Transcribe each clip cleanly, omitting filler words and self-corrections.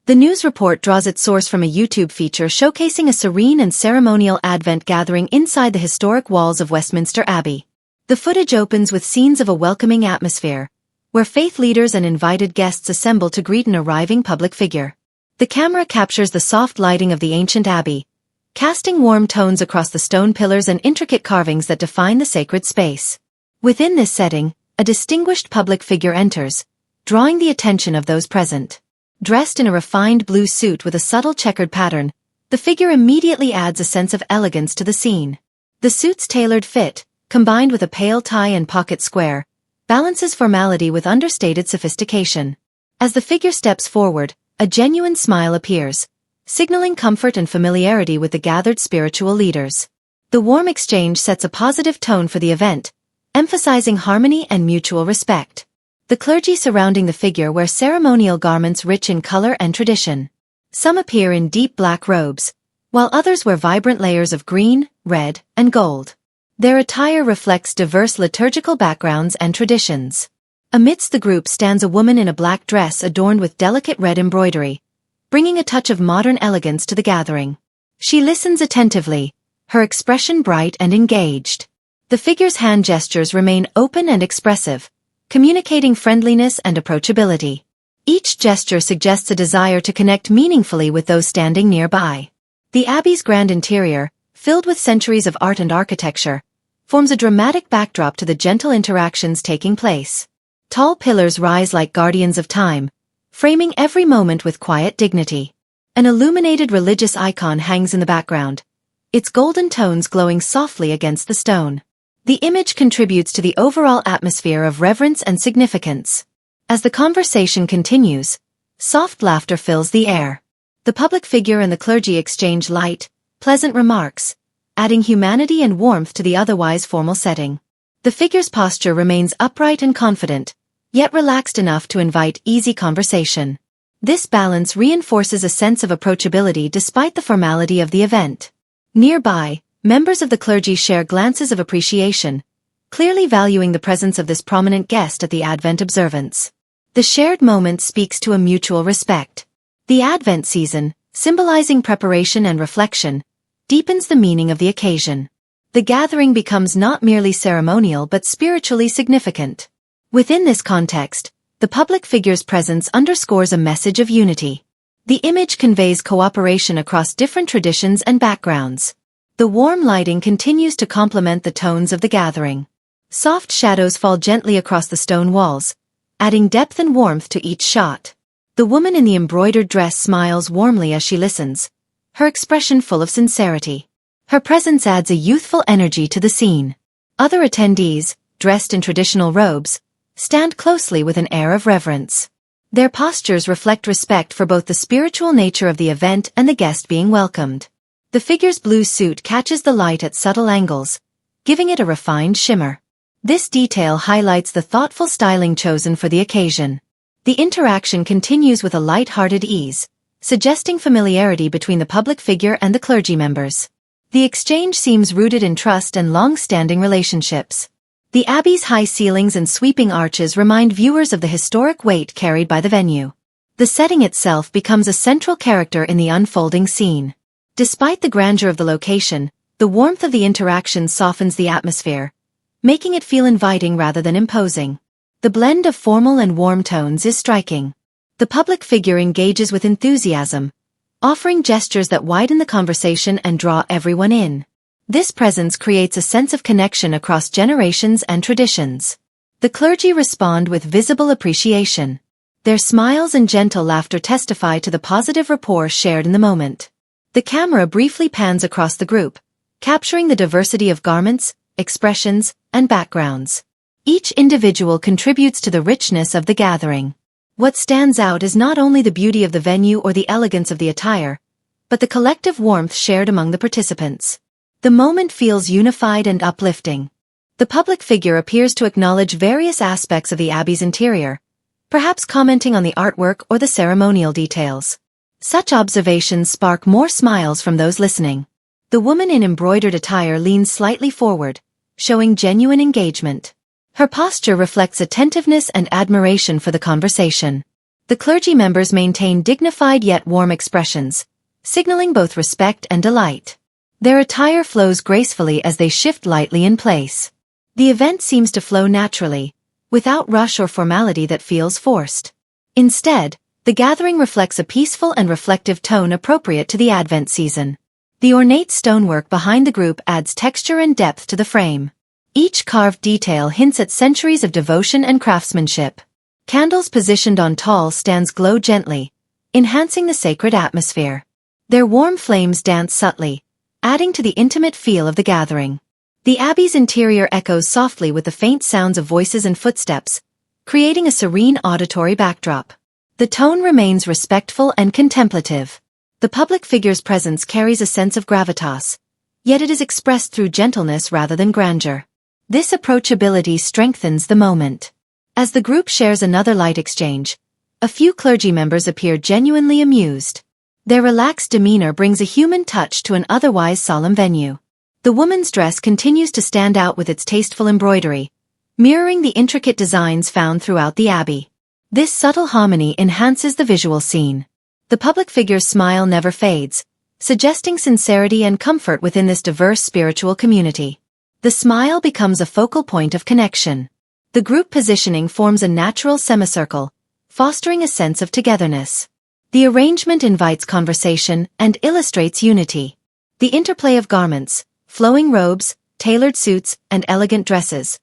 The news report draws its source from a YouTube feature showcasing a serene and ceremonial Advent gathering inside the historic walls of Westminster Abbey. The footage opens with scenes of a welcoming atmosphere, where faith leaders and invited guests assemble to greet an arriving public figure. The camera captures the soft lighting of the ancient abbey, casting warm tones across the stone pillars and intricate carvings that define the sacred space. Within this setting, a distinguished public figure enters, drawing the attention of those present. Dressed in a refined blue suit with a subtle checkered pattern, the figure immediately adds a sense of elegance to the scene. The suit's tailored fit, combined with a pale tie and pocket square, balances formality with understated sophistication. As the figure steps forward, a genuine smile appears, signaling comfort and familiarity with the gathered spiritual leaders. The warm exchange sets a positive tone for the event, emphasizing harmony and mutual respect. The clergy surrounding the figure wear ceremonial garments rich in color and tradition. Some appear in deep black robes, while others wear vibrant layers of green, red, and gold. Their attire reflects diverse liturgical backgrounds and traditions. Amidst the group stands a woman in a black dress adorned with delicate red embroidery, bringing a touch of modern elegance to the gathering. She listens attentively, her expression bright and engaged. The figure's hand gestures remain open and expressive, communicating friendliness and approachability. Each gesture suggests a desire to connect meaningfully with those standing nearby. The abbey's grand interior, filled with centuries of art and architecture, forms a dramatic backdrop to the gentle interactions taking place. Tall pillars rise like guardians of time, framing every moment with quiet dignity. An illuminated religious icon hangs in the background, its golden tones glowing softly against the stone. The image contributes to the overall atmosphere of reverence and significance. As the conversation continues, soft laughter fills the air. The public figure and the clergy exchange light, pleasant remarks, adding humanity and warmth to the otherwise formal setting. The figure's posture remains upright and confident, yet relaxed enough to invite easy conversation. This balance reinforces a sense of approachability despite the formality of the event. Nearby, members of the clergy share glances of appreciation, clearly valuing the presence of this prominent guest at the Advent observance. The shared moment speaks to a mutual respect. The Advent season, symbolizing preparation and reflection, deepens the meaning of the occasion. The gathering becomes not merely ceremonial but spiritually significant. Within this context, the public figure's presence underscores a message of unity. The image conveys cooperation across different traditions and backgrounds. The warm lighting continues to complement the tones of the gathering. Soft shadows fall gently across the stone walls, adding depth and warmth to each shot. The woman in the embroidered dress smiles warmly as she listens, her expression full of sincerity. Her presence adds a youthful energy to the scene. Other attendees, dressed in traditional robes, stand closely with an air of reverence. Their postures reflect respect for both the spiritual nature of the event and the guest being welcomed. The figure's blue suit catches the light at subtle angles, giving it a refined shimmer. This detail highlights the thoughtful styling chosen for the occasion. The interaction continues with a light-hearted ease, suggesting familiarity between the public figure and the clergy members. The exchange seems rooted in trust and long-standing relationships. The abbey's high ceilings and sweeping arches remind viewers of the historic weight carried by the venue. The setting itself becomes a central character in the unfolding scene. Despite the grandeur of the location, the warmth of the interaction softens the atmosphere, making it feel inviting rather than imposing. The blend of formal and warm tones is striking. The public figure engages with enthusiasm, offering gestures that widen the conversation and draw everyone in. This presence creates a sense of connection across generations and traditions. The clergy respond with visible appreciation. Their smiles and gentle laughter testify to the positive rapport shared in the moment. The camera briefly pans across the group, capturing the diversity of garments, expressions, and backgrounds. Each individual contributes to the richness of the gathering. What stands out is not only the beauty of the venue or the elegance of the attire, but the collective warmth shared among the participants. The moment feels unified and uplifting. The public figure appears to acknowledge various aspects of the abbey's interior, perhaps commenting on the artwork or the ceremonial details. Such observations spark more smiles from those listening. The woman in embroidered attire leans slightly forward, showing genuine engagement. Her posture reflects attentiveness and admiration for the conversation. The clergy members maintain dignified yet warm expressions, signaling both respect and delight. Their attire flows gracefully as they shift lightly in place. The event seems to flow naturally, without rush or formality that feels forced. Instead, the gathering reflects a peaceful and reflective tone appropriate to the Advent season. The ornate stonework behind the group adds texture and depth to the frame. Each carved detail hints at centuries of devotion and craftsmanship. Candles positioned on tall stands glow gently, enhancing the sacred atmosphere. Their warm flames dance subtly, adding to the intimate feel of the gathering. The abbey's interior echoes softly with the faint sounds of voices and footsteps, creating a serene auditory backdrop. The tone remains respectful and contemplative. The public figure's presence carries a sense of gravitas, yet it is expressed through gentleness rather than grandeur. This approachability strengthens the moment. As the group shares another light exchange, a few clergy members appear genuinely amused. Their relaxed demeanor brings a human touch to an otherwise solemn venue. The woman's dress continues to stand out with its tasteful embroidery, mirroring the intricate designs found throughout the abbey. This subtle harmony enhances the visual scene. The public figure's smile never fades, suggesting sincerity and comfort within this diverse spiritual community. The smile becomes a focal point of connection. The group positioning forms a natural semicircle, fostering a sense of togetherness. The arrangement invites conversation and illustrates unity. The interplay of garments, flowing robes, tailored suits, and elegant dresses,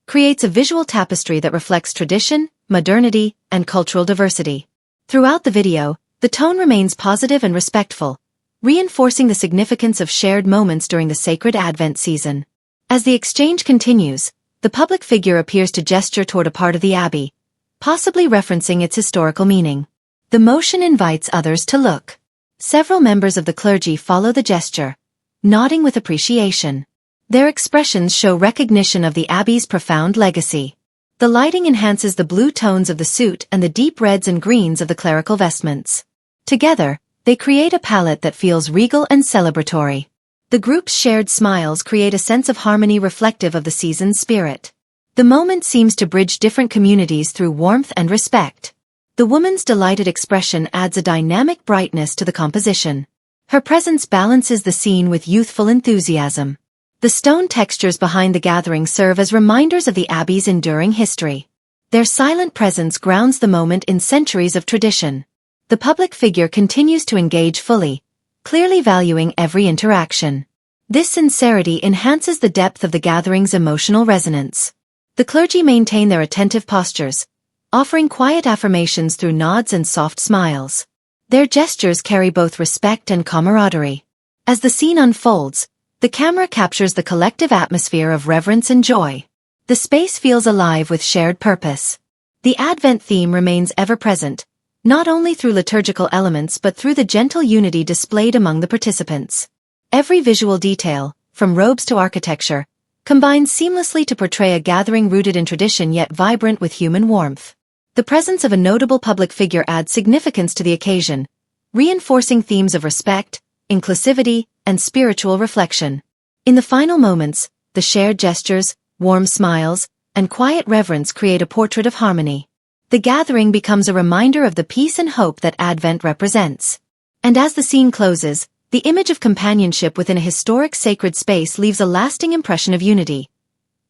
creates a visual tapestry that reflects tradition, modernity, and cultural diversity. Throughout the video, the tone remains positive and respectful, reinforcing the significance of shared moments during the sacred Advent season. As the exchange continues, the public figure appears to gesture toward a part of the abbey, possibly referencing its historical meaning. The motion invites others to look. Several members of the clergy follow the gesture, nodding with appreciation. Their expressions show recognition of the abbey's profound legacy. The lighting enhances the blue tones of the suit and the deep reds and greens of the clerical vestments. Together, they create a palette that feels regal and celebratory. The group's shared smiles create a sense of harmony reflective of the season's spirit. The moment seems to bridge different communities through warmth and respect. The woman's delighted expression adds a dynamic brightness to the composition. Her presence balances the scene with youthful enthusiasm. The stone textures behind the gathering serve as reminders of the abbey's enduring history. Their silent presence grounds the moment in centuries of tradition. The public figure continues to engage fully, clearly valuing every interaction. This sincerity enhances the depth of the gathering's emotional resonance. The clergy maintain their attentive postures, offering quiet affirmations through nods and soft smiles. Their gestures carry both respect and camaraderie. As the scene unfolds, the camera captures the collective atmosphere of reverence and joy. The space feels alive with shared purpose. The Advent theme remains ever present, not only through liturgical elements but through the gentle unity displayed among the participants. Every visual detail, from robes to architecture, combines seamlessly to portray a gathering rooted in tradition yet vibrant with human warmth. The presence of a notable public figure adds significance to the occasion, reinforcing themes of respect, inclusivity, and spiritual reflection. In the final moments, the shared gestures, warm smiles, and quiet reverence create a portrait of harmony. The gathering becomes a reminder of the peace and hope that Advent represents. And as the scene closes, the image of companionship within a historic sacred space leaves a lasting impression of unity,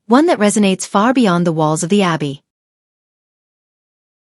one that resonates far beyond the walls of the abbey.